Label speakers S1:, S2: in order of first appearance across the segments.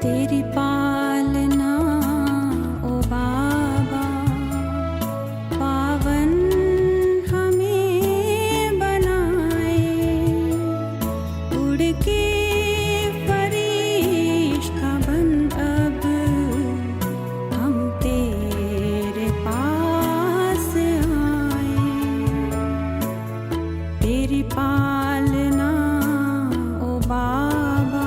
S1: तेरी पालना ओ बाबा, पावन हमें बनाए। उड़ के फरिश्ता बन अब हम तेरे पास आए। तेरी पालना ओ बाबा।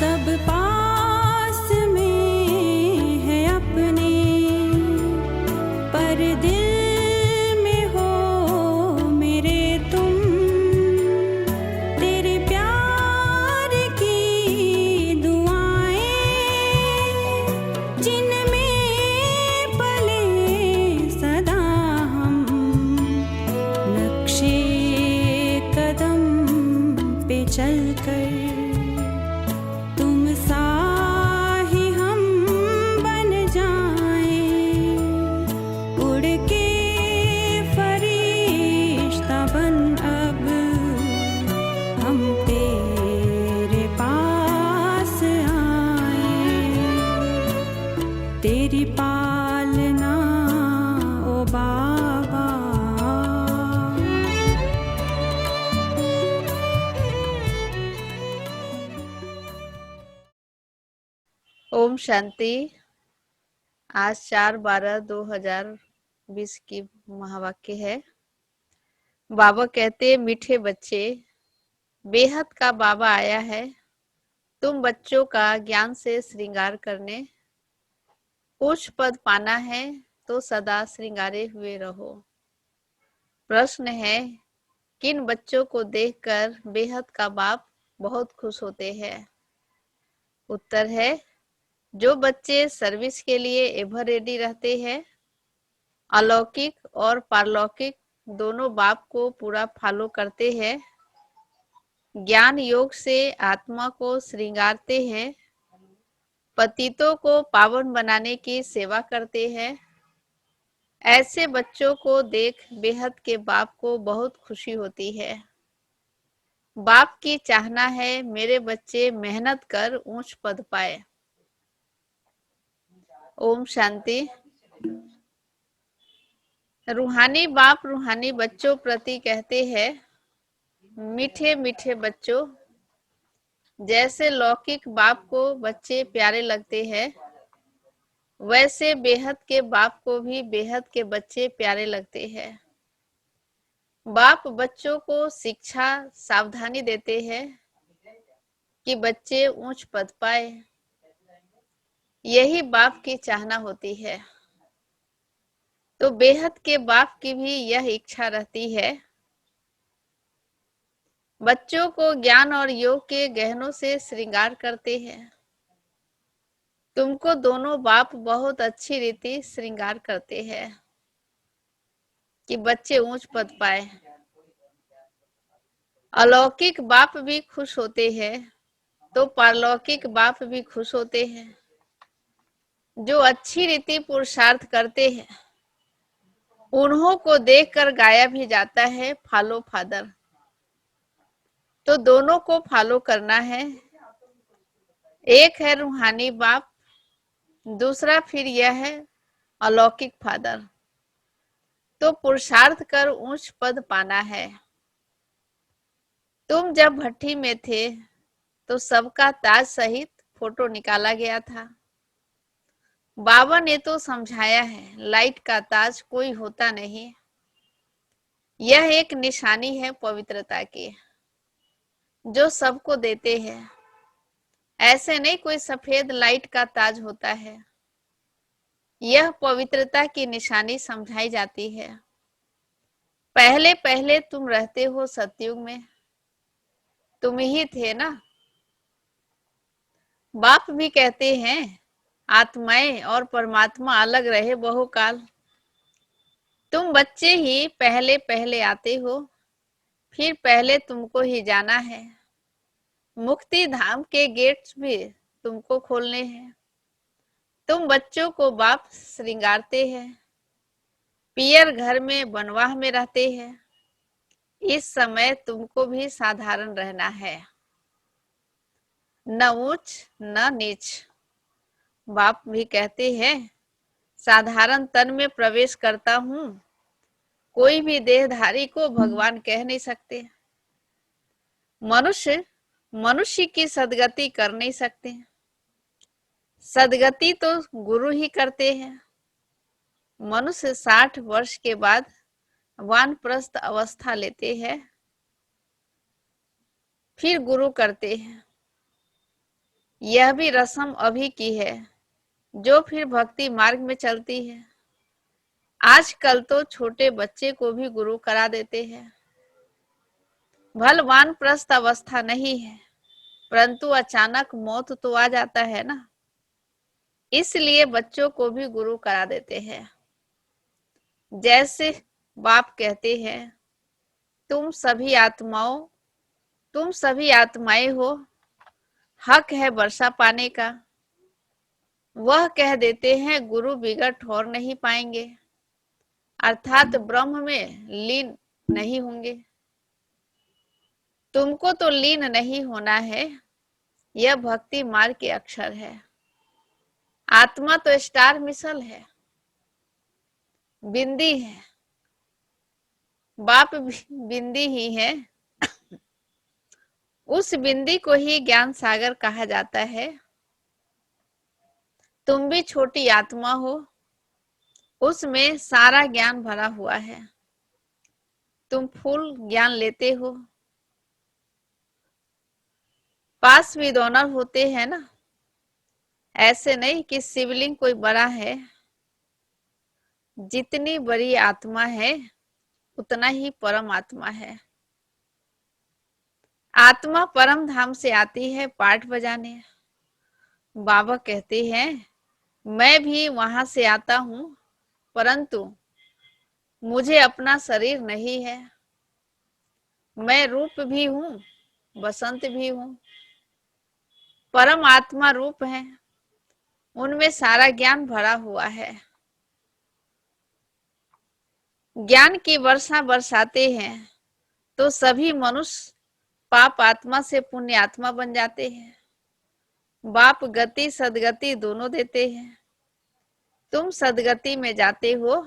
S1: सब पास में है अपने, पर दिल में हो मेरे तुम। तेरे प्यार की दुआएं जिनमें पले सदा हम, नक्शे कदम पे चलकर तुम सा ही हम बन जाएं। उड़ के फरिश्ता बन अब हम तेरे पास आए। तेरी पालना ओ बाबा।
S2: ओम शांति। आज 4/12/2020 की महावाक्य है। बाबा कहते, मीठे बच्चे, बेहद का बाबा आया है तुम बच्चों का ज्ञान से श्रृंगार करने। उच्च पद पाना है तो सदा श्रृंगारे हुए रहो। प्रश्न है, किन बच्चों को देखकर बेहद का बाप बहुत खुश होते हैं? उत्तर है, जो बच्चे सर्विस के लिए एवर रेडी रहते हैं, अलौकिक और पारलौकिक दोनों बाप को पूरा फॉलो करते हैं, ज्ञान योग से आत्मा को श्रृंगारते हैं, पतितों को पावन बनाने की सेवा करते हैं। ऐसे बच्चों को देख बेहद के बाप को बहुत खुशी होती है। बाप की चाहना है मेरे बच्चे मेहनत कर ऊंच पद पाए। ओम शांति। रूहानी बाप रूहानी बच्चों प्रति कहते हैं, मीठे मीठे बच्चों, जैसे लौकिक बाप को बच्चे प्यारे लगते हैं, वैसे बेहद के बाप को भी बेहद के बच्चे प्यारे लगते हैं। बाप बच्चों को शिक्षा सावधानी देते हैं कि बच्चे ऊंच पद पाए। यही बाप की चाहना होती है। तो बेहद के बाप की भी यह इच्छा रहती है, बच्चों को ज्ञान और योग के गहनों से श्रृंगार करते हैं। तुमको दोनों बाप बहुत अच्छी रीति श्रृंगार करते हैं कि बच्चे ऊंच पद पाए। अलौकिक बाप भी खुश होते हैं तो पारलौकिक बाप भी खुश होते हैं। जो अच्छी रीति पुरुषार्थ करते हैं, उन्हों को देखकर गाया भी जाता है, फॉलो फादर। तो दोनों को फॉलो करना है। एक है रूहानी बाप, दूसरा फिर यह है अलौकिक फादर। तो पुरुषार्थ कर ऊंच पद पाना है। तुम जब भट्टी में थे तो सबका ताज सहित फोटो निकाला गया था। बाबा ने तो समझाया है, लाइट का ताज कोई होता नहीं, यह एक निशानी है पवित्रता की जो सबको देते हैं। ऐसे नहीं कोई सफेद लाइट का ताज होता है, यह पवित्रता की निशानी समझाई जाती है। पहले पहले तुम रहते हो सतयुग में, तुम ही थे ना। बाप भी कहते हैं आत्माएं और परमात्मा अलग रहे बहुकाल। तुम बच्चे ही पहले पहले आते हो, फिर पहले तुमको ही जाना है। मुक्ति धाम के गेट्स भी तुमको खोलने हैं, तुम बच्चों को बाप श्रृंगारते हैं, पियर घर में बनवाह में रहते हैं। इस समय तुमको भी साधारण रहना है, न ऊंच न नीच। बाप भी कहते हैं, साधारण तन में प्रवेश करता हूं, कोई भी देहधारी को भगवान कह नहीं सकते। मनुष्य मनुष्य की सदगति कर नहीं सकते, सदगति तो गुरु ही करते हैं। मनुष्य 60 वर्ष के बाद वानप्रस्थ अवस्था लेते हैं, फिर गुरु करते हैं। यह भी रस्म अभी की है, जो फिर भक्ति मार्ग में चलती है। आजकल तो छोटे बच्चे को भी गुरु करा देते हैं। भल वानप्रस्थ अवस्था नहीं है, परंतु अचानक मौत तो आ जाता है ना, इसलिए बच्चों को भी गुरु करा देते हैं। जैसे बाप कहते हैं, तुम सभी आत्माएं हो, हक है वर्षा पाने का। वह कह देते हैं, गुरु बिगड़ ठोर नहीं पाएंगे, अर्थात ब्रह्म में लीन नहीं होंगे। तुमको तो लीन नहीं होना है, यह भक्ति मार्ग के अक्षर है। आत्मा तो स्टार मिसल है, बिंदी है, बाप बिंदी ही है। उस बिंदी को ही ज्ञान सागर कहा जाता है। तुम भी छोटी आत्मा हो, उसमें सारा ज्ञान भरा हुआ है। तुम फुल ज्ञान लेते हो। पास भी डोनर होते हैं ना, ऐसे नहीं कि शिवलिंग कोई बड़ा है। जितनी बड़ी आत्मा है, उतना ही परम आत्मा है। आत्मा परम धाम से आती है पाठ बजाने। बाबा कहते हैं, मैं भी वहां से आता हूं, परंतु मुझे अपना शरीर नहीं है। मैं रूप भी हूं, बसंत भी हूं। परम आत्मा रूप है, उनमें सारा ज्ञान भरा हुआ है। ज्ञान की वर्षा बरसाते हैं, तो सभी मनुष्य पाप आत्मा से पुण्य आत्मा बन जाते हैं। बाप गति सदगति दोनों देते हैं। तुम सदगति में जाते हो,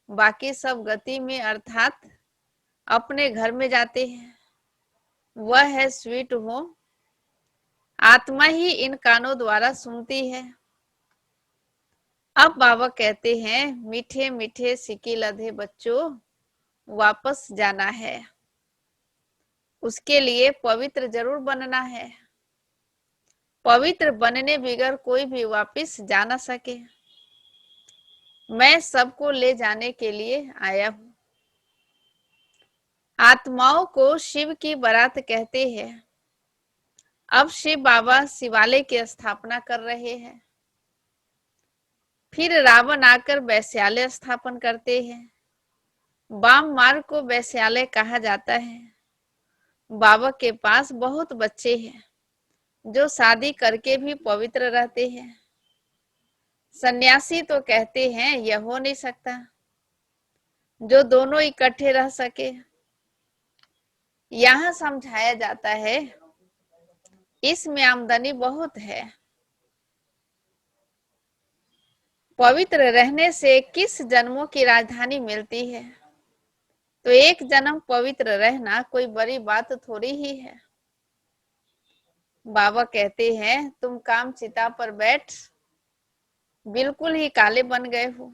S2: बाकी सब गति में अर्थात अपने घर में जाते हैं। वह है स्वीट होम। आत्मा ही इन कानों द्वारा सुनती है। अब बाबा कहते हैं, मीठे मीठे सिक्के लधे बच्चों, वापस जाना है। उसके लिए पवित्र जरूर बनना है। पवित्र बनने बगैर कोई भी वापस जा ना सके। मैं सबको ले जाने के लिए आया हूं। आत्माओं को शिव की बारात कहते हैं। अब शिव बाबा शिवालय की स्थापना कर रहे हैं। फिर रावण आकर वैश्यालय स्थापन करते हैं। वाम मार्ग को वैश्यालय कहा जाता है। बाबा के पास बहुत बच्चे हैं, जो शादी करके भी पवित्र रहते हैं। सन्यासी तो कहते हैं, यह हो नहीं सकता जो दोनों इकट्ठे रह सके। यहाँ समझाया जाता है, इसमें आमदनी बहुत है। पवित्र रहने से किस जन्मों की राजधानी मिलती है, तो एक जन्म पवित्र रहना कोई बड़ी बात थोड़ी ही है। बाबा कहते हैं, तुम काम चिता पर बैठ बिल्कुल ही काले बन गए हो।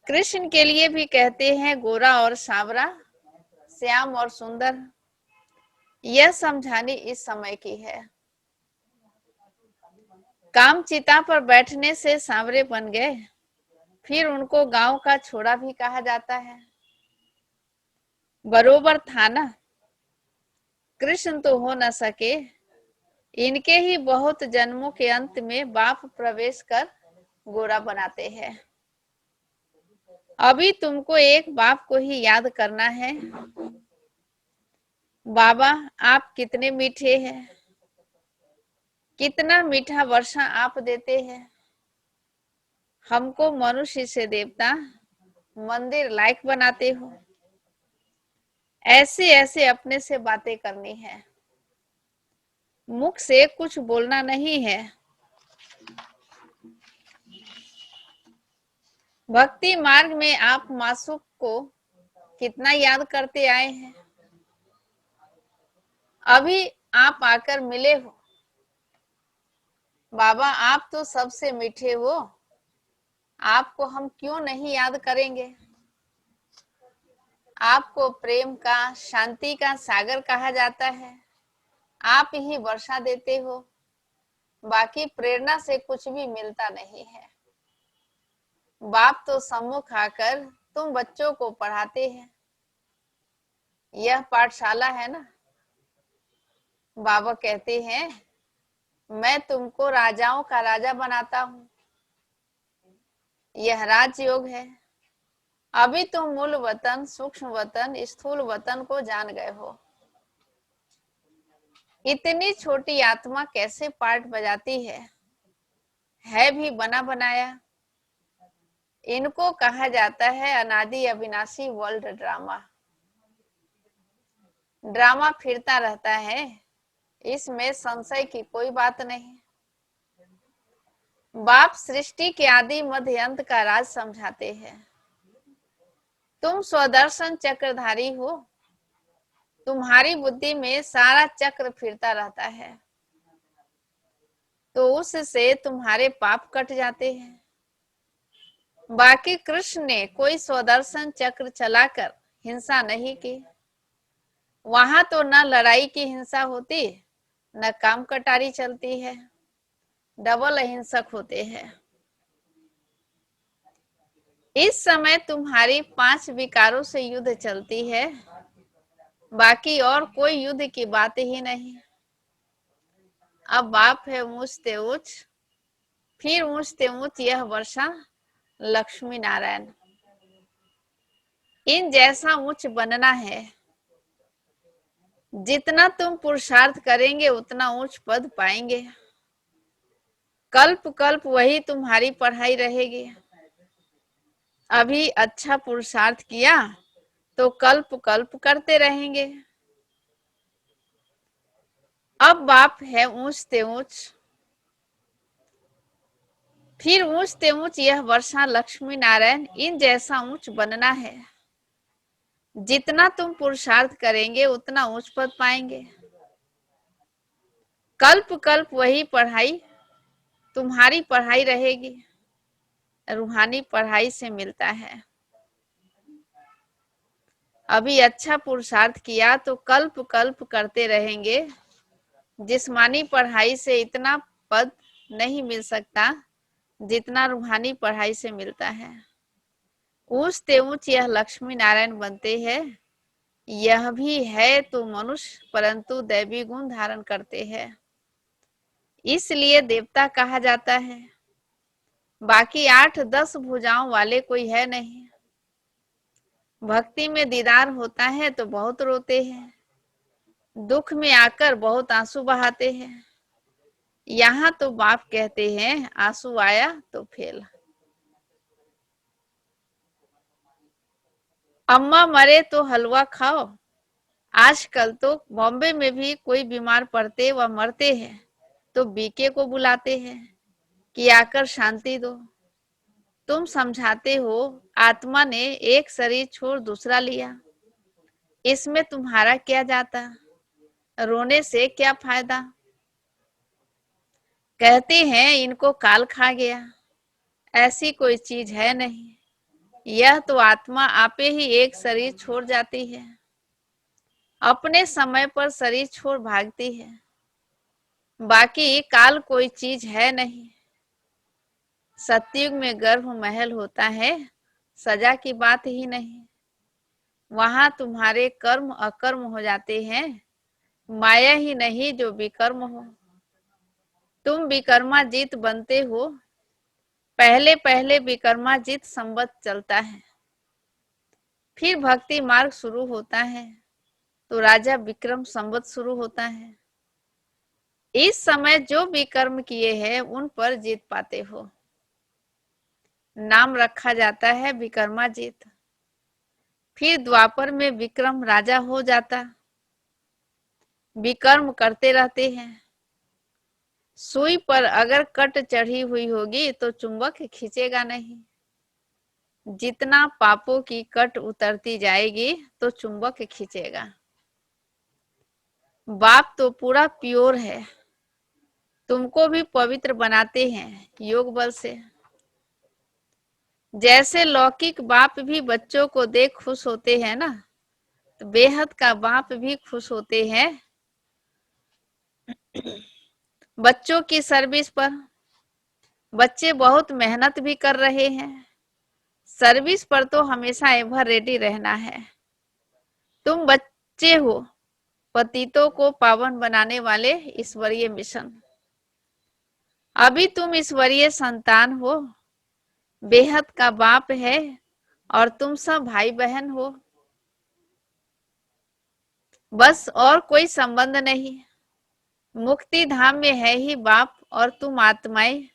S2: कृष्ण के लिए भी कहते हैं, गोरा और सांवरा, श्याम और सुंदर। यह समझानी इस समय की है। काम चिता पर बैठने से सांवरे बन गए, फिर उनको गांव का छोरा भी कहा जाता है। बरोबर था ना। कृष्ण तो हो न सके, इनके ही बहुत जन्मों के अंत में बाप प्रवेश कर गोरा बनाते हैं। अभी तुमको एक बाप को ही याद करना है। बाबा आप कितने मीठे हैं। कितना मीठा वर्षा आप देते हैं, हमको मनुष्य से देवता मंदिर लायक बनाते हो। ऐसे ऐसे अपने से बातें करनी है, मुख से कुछ बोलना नहीं है। भक्ति मार्ग में आप मासूक को कितना याद करते आए हैं। अभी आप आकर मिले हो, बाबा आप तो सबसे मीठे हो, आपको हम क्यों नहीं याद करेंगे। आपको प्रेम का, शांति का सागर कहा जाता है। आप ही वर्षा देते हो, बाकी प्रेरणा से कुछ भी मिलता नहीं है। बाप तो सम्मुख आकर तुम बच्चों को पढ़ाते हैं, यह पाठशाला है ना। बाबा कहते हैं मैं तुमको राजाओं का राजा बनाता हूँ, यह राजयोग है। अभी तुम मूल वतन, सूक्ष्म वतन, स्थूल वतन को जान गए हो। इतनी छोटी आत्मा कैसे पार्ट बजाती है भी बना बनाया। इनको कहा जाता है अनादि अविनाशी वर्ल्ड ड्रामा। ड्रामा फिरता रहता है, इसमें संशय की कोई बात नहीं। बाप सृष्टि के आदि मध्य अंत का राज समझाते हैं। तुम स्वदर्शन चक्रधारी हो, तुम्हारी बुद्धि में सारा चक्र फिरता रहता है, तो उससे तुम्हारे पाप कट जाते हैं। बाकी कृष्ण ने कोई स्वदर्शन चक्र चलाकर हिंसा नहीं की। वहां तो न लड़ाई की हिंसा होती, न काम कटारी चलती है, डबल अहिंसक होते हैं। इस समय तुम्हारी 5 विकारों से युद्ध चलती है, बाकी और कोई युद्ध की बात ही नहीं। अब बाप है ऊंचते ऊंच, फिर ऊंचते ऊंच यह वर्षा लक्ष्मी नारायण। इन जैसा ऊंच बनना है, जितना तुम पुरुषार्थ करेंगे उतना उच्च पद पाएंगे। कल्प कल्प वही तुम्हारी पढ़ाई रहेगी। अभी अच्छा पुरुषार्थ किया तो कल्प कल्प करते रहेंगे। अब बाप है ऊंचते ऊंच, फिर ऊंचते ऊंच यह वर्षा लक्ष्मी नारायण। इन जैसा ऊंच बनना है, जितना तुम पुरुषार्थ करेंगे उतना उच्च पद पाएंगे। कल्प कल्प वही पढ़ाई तुम्हारी पढ़ाई रहेगी, रूहानी पढ़ाई से मिलता है। अभी अच्छा पुरुषार्थ किया तो कल्प कल्प करते रहेंगे। जिस्मानी पढ़ाई से इतना पद नहीं मिल सकता जितना रूहानी पढ़ाई से मिलता है। ऊंचते ऊंच यह लक्ष्मी नारायण बनते हैं। यह भी है तो मनुष्य, परंतु दैवी गुण धारण करते हैं, इसलिए देवता कहा जाता है। बाकी 8-10 भुजाओं वाले कोई है नहीं। भक्ति में दीदार होता है तो बहुत रोते हैं, दुख में आकर बहुत आंसू बहाते हैं। यहाँ तो बाप कहते हैं आंसू आया तो फेल। अम्मा मरे तो हलवा खाओ। आजकल तो बॉम्बे में भी कोई बीमार पड़ते व मरते हैं तो बीके को बुलाते हैं कि आकर शांति दो। तुम समझाते हो आत्मा ने एक शरीर छोड़ दूसरा लिया, इसमें तुम्हारा क्या जाता, रोने से क्या फायदा। कहते हैं इनको काल खा गया, ऐसी कोई चीज है नहीं। यह तो आत्मा आपे ही एक शरीर छोड़ जाती है, अपने समय पर शरीर छोड़ भागती है। बाकी काल कोई चीज है नहीं। सतयुग में गर्भ महल होता है, सजा की बात ही नहीं। वहां तुम्हारे कर्म अकर्म हो जाते हैं, माया ही नहीं जो विकर्म हो। तुम विकर्माजीत बनते हो। पहले पहले विकर्माजीत संवत चलता है, फिर भक्ति मार्ग शुरू होता है तो राजा विक्रम संवत शुरू होता है। इस समय जो भी कर्म किए हैं उन पर जीत पाते हो। नाम रखा जाता है विक्रमाजीत। फिर द्वापर में विक्रम राजा हो जाता। विकर्म करते रहते हैं। सुई पर अगर कट चढ़ी हुई होगी तो चुंबक खींचेगा नहीं। जितना पापों की कट उतरती जाएगी तो चुंबक खींचेगा। बाप तो पूरा प्योर है, तुमको भी पवित्र बनाते हैं योग बल से। जैसे लौकिक बाप भी बच्चों को देख खुश होते हैं ना, तो बेहद का बाप भी खुश होते हैं बच्चों की सर्विस पर। बच्चे बहुत मेहनत भी कर रहे हैं, सर्विस पर तो हमेशा एवर रेडी रहना है। तुम बच्चे हो पतितों को पावन बनाने वाले ईश्वरीय मिशन। अभी तुम ईश्वरीय संतान हो, बेहद का बाप है और तुम सब भाई बहन हो। बस और कोई संबंध नहीं। मुक्ति धाम में है ही बाप और तुम आत्माएं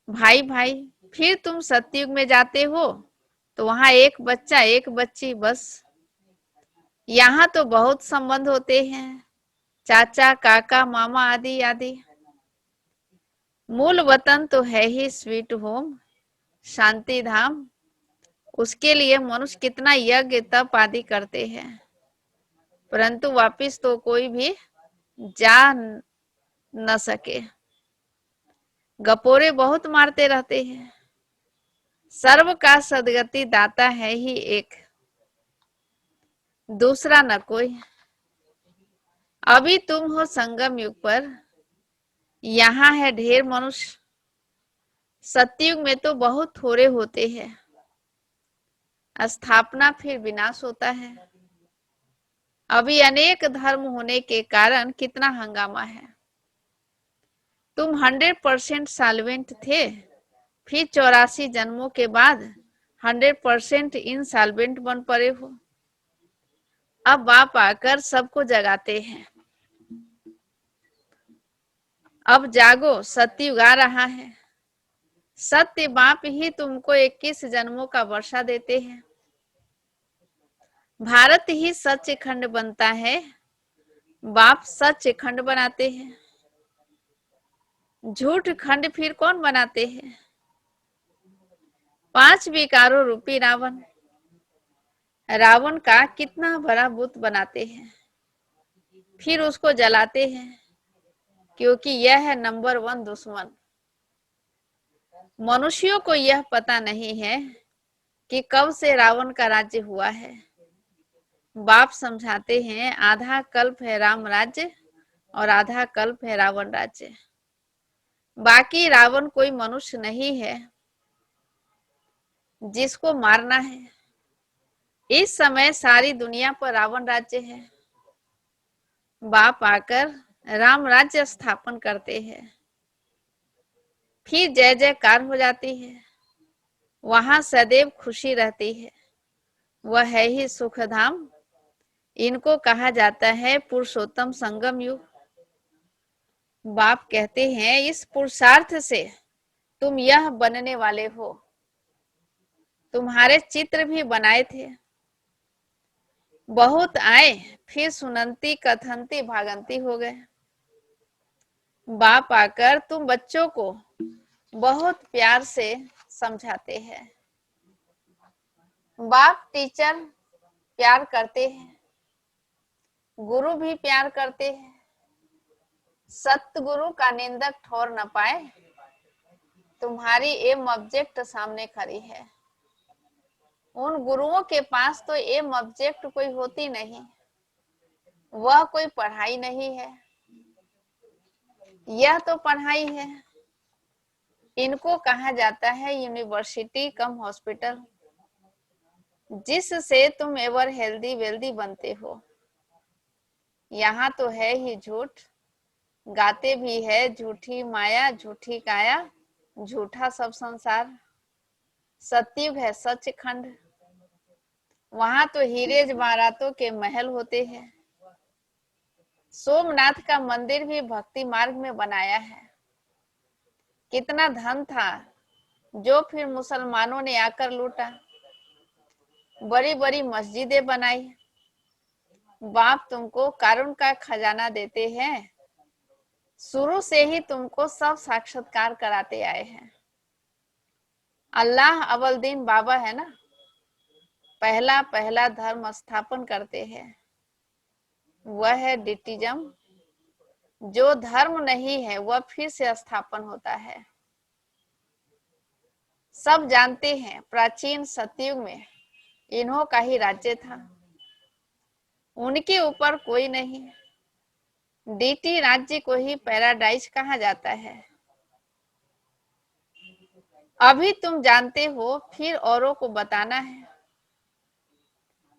S2: भाई भाई। फिर तुम सतयुग में जाते हो तो वहां एक बच्चा एक बच्ची बस। यहाँ तो बहुत संबंध होते हैं, चाचा काका मामा आदि आदि। मूल वतन तो है ही स्वीट होम, शांति धाम। उसके लिए मनुष्य कितना यज्ञ तप आदि करते हैं, परंतु वापिस तो कोई भी जा न सके। गपोरे बहुत मारते रहते हैं। सर्व का सदगति दाता है ही एक, दूसरा न कोई। अभी तुम हो संगम युग पर, यहाँ है ढेर मनुष्य। सतयुग में तो बहुत थोड़े होते हैं। स्थापना फिर विनाश होता है। अभी अनेक धर्म होने के कारण कितना हंगामा है। तुम 100% सॉल्वेंट थे, फिर 84 जन्मों के बाद 100% इनसॉल्वेंट बन पड़े हो। अब बाप आकर सबको जगाते हैं। अब जागो, सतयुग आ रहा है। सत्य बाप ही तुमको 21 जन्मों का वर्षा देते हैं। भारत ही सच खंड बनता है, बाप सच खंड बनाते हैं। झूठ खंड फिर कौन बनाते हैं? 5 विकारों रूपी रावण। रावण का कितना बड़ा बुत बनाते हैं, फिर उसको जलाते हैं, क्योंकि यह है नंबर 1 दुश्मन। मनुष्यों को यह पता नहीं है कि कब से रावण का राज्य हुआ है। बाप समझाते हैं आधा कल्प है राम राज्य और आधा कल्प है रावण राज्य। बाकी रावण कोई मनुष्य नहीं है जिसको मारना है। इस समय सारी दुनिया पर रावण राज्य है। बाप आकर राम राज्य स्थापन करते हैं, फिर जय जयकार हो जाती है। वहां सदैव खुशी रहती है, वह है ही सुखधाम। इनको कहा जाता है पुरुषोत्तम संगम युग। बाप कहते हैं इस पुरुषार्थ से तुम यह बनने वाले हो। तुम्हारे चित्र भी बनाए थे, बहुत आए फिर सुनंती कथंती भागंती हो गए। बाप आकर तुम बच्चों को बहुत प्यार से समझाते हैं। बाप टीचर प्यार करते हैं, गुरु भी प्यार करते हैं। सतगुरु का निंदक ठोर न पाए। तुम्हारी एम ऑब्जेक्ट सामने खड़ी है। उन गुरुओं के पास तो एम ऑब्जेक्ट कोई होती नहीं, वह कोई पढ़ाई नहीं है, यह तो पढ़ाई है। इनको कहा जाता है यूनिवर्सिटी कम हॉस्पिटल, जिससे तुम एवर हेल्दी वेल्दी बनते हो। यहाँ तो है ही झूठ, गाते भी है झूठी माया झूठी काया, झूठा सब संसार। सतयुग है सचखंड, वहां तो हीरे जवाहरातों के महल होते हैं। सोमनाथ का मंदिर भी भक्ति मार्ग में बनाया है। कितना धन था जो फिर मुसलमानों ने आकर लूटा। बड़ी बड़ी मस्जिदें बनाई। बाप तुमको कारुण का खजाना देते हैं। शुरू से ही तुमको सब साक्षात्कार कराते आए हैं। अल्लाह अवलदीन बाबा है ना, पहला पहला धर्म स्थापन करते हैं। वह है डिटिज्म। जो धर्म नहीं है वह फिर से स्थापन होता है। सब जानते हैं प्राचीन सतयुग में इन्हों का ही राज्य था। उनके ऊपर कोई नहीं। डीटी राज्य को ही पैराडाइज कहा जाता है। अभी तुम जानते हो, फिर औरों को बताना है।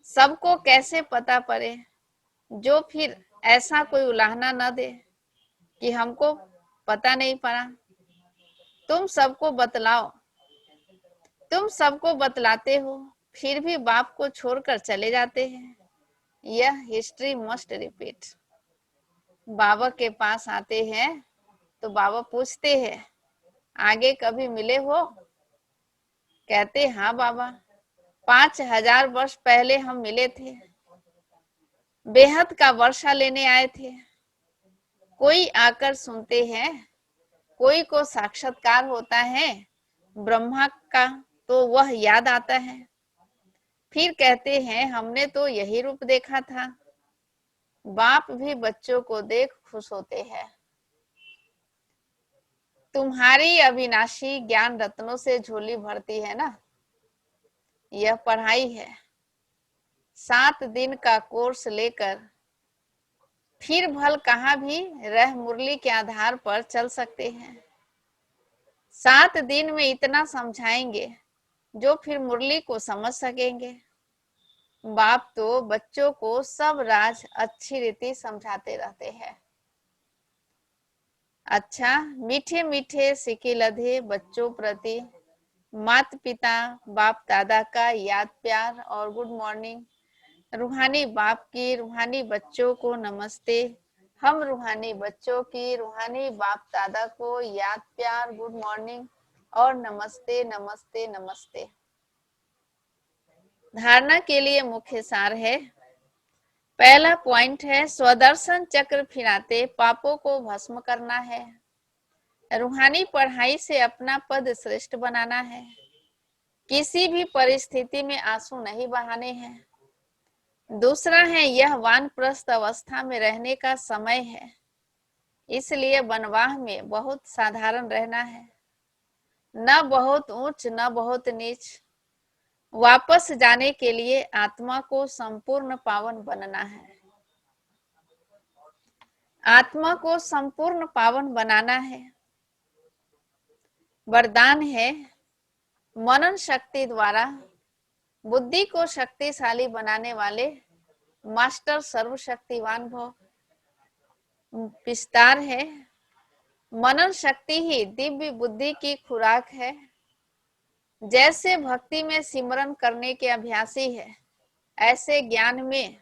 S2: सबको कैसे पता पड़े, जो फिर ऐसा कोई उलाहना न दे कि हमको पता नहीं पड़ा। तुम सबको बतलाओ। तुम सबको बतलाते हो, फिर भी बाप को छोड़कर चले जाते हैं। यह हिस्ट्री मस्ट रिपीट। बाबा के पास आते हैं तो बाबा पूछते हैं, आगे कभी मिले हो? कहते हाँ बाबा, 5000 वर्ष पहले हम मिले थे। बेहद का वर्षा लेने आए थे। कोई आकर सुनते हैं, कोई को साक्षात्कार होता है ब्रह्मा का तो वह याद आता है। फिर कहते हैं हमने तो यही रूप देखा था। बाप भी बच्चों को देख खुश होते हैं। तुम्हारी अविनाशी ज्ञान रत्नों से झोली भरती है ना, यह पढ़ाई है। 7 दिन का कोर्स लेकर फिर भल कहाँ भी रह मुरली के आधार पर चल सकते हैं। 7 दिन में इतना समझाएंगे जो फिर मुरली को समझ सकेंगे। बाप तो बच्चों को सब राज अच्छी रीति समझाते रहते हैं। अच्छा, मीठे मीठे सिके लधे बच्चों प्रति माता पिता बाप दादा का याद प्यार और गुड मॉर्निंग। रूहानी बाप की रूहानी बच्चों को नमस्ते। हम रूहानी बच्चों की रूहानी बाप दादा को याद प्यार गुड मॉर्निंग और नमस्ते नमस्ते नमस्ते। धारणा के लिए मुख्य सार है। पहला पॉइंट है स्वदर्शन चक्र फिराते पापों को भस्म करना है। रूहानी पढ़ाई से अपना पद श्रेष्ठ बनाना है। किसी भी परिस्थिति में आंसू नहीं बहाने हैं। दूसरा है यह वानप्रस्थ अवस्था में रहने का समय है, इसलिए वनवाह में बहुत साधारण रहना है, न बहुत ऊंच न बहुत नीच। वापस जाने के लिए आत्मा को संपूर्ण पावन बनना है। आत्मा को संपूर्ण पावन बनाना है। वरदान है मनन शक्ति द्वारा बुद्धि को शक्तिशाली बनाने वाले मास्टर सर्वशक्तिवान भव। विस्तार है मनन शक्ति ही दिव्य बुद्धि की खुराक है। जैसे भक्ति में सिमरन करने के अभ्यासी है, ऐसे ज्ञान में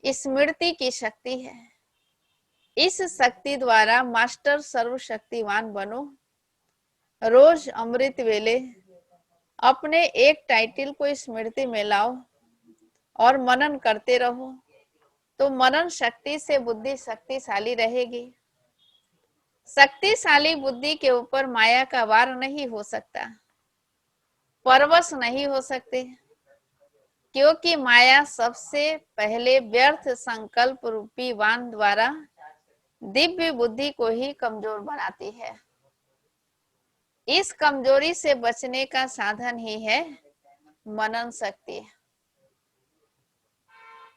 S2: स्मृति की शक्ति है। इस शक्ति द्वारा मास्टर सर्वशक्तिवान बनो। रोज अमृत वेले अपने एक टाइटल को स्मृति में लाओ और मनन करते रहो, तो मनन शक्ति से बुद्धि शक्तिशाली रहेगी। शक्तिशाली बुद्धि के ऊपर माया का वार नहीं हो सकता, परवश नहीं हो सकते, क्योंकि माया सबसे पहले व्यर्थ संकल्प रूपी वान द्वारा दिव्य बुद्धि को ही कमजोर बनाती है। इस कमजोरी से बचने का साधन ही है मनन शक्ति।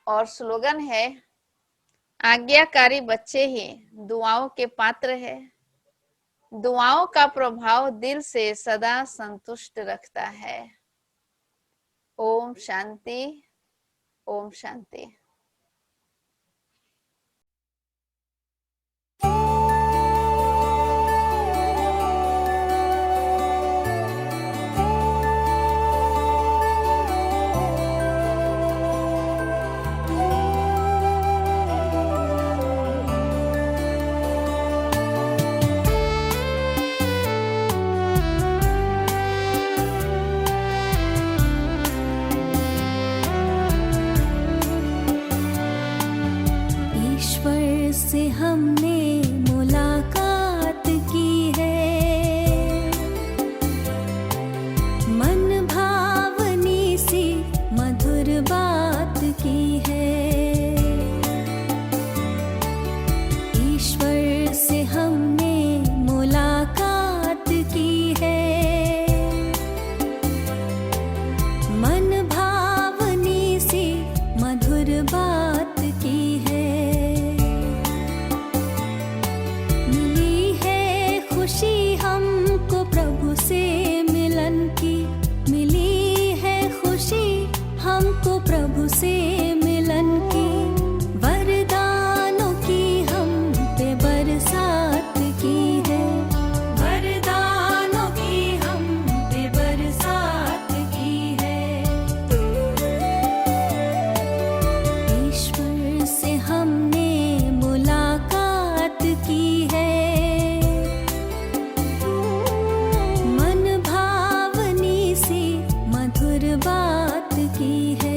S2: और स्लोगन है आज्ञाकारी बच्चे ही दुआओं के पात्र है। दुआओं का प्रभाव दिल से सदा संतुष्ट रखता है। ओम शांति, ओम शांति।
S1: हमने मुलाकात की है, मन भावनी सी मधुर बात की है। ईश्वर से हमने मुलाकात की है, मन भावनी सी मधुर बात की है। मिली है खुशी हमको प्रभु से मिलन की, मिली है खुशी हमको प्रभु से मिलन की। वरदानों की हम पे बरसात की है, वरदानों की हम पे बरसात की है। ईश्वर से हमने मुलाकात की है, मन भावनी सी मधुर बात की है।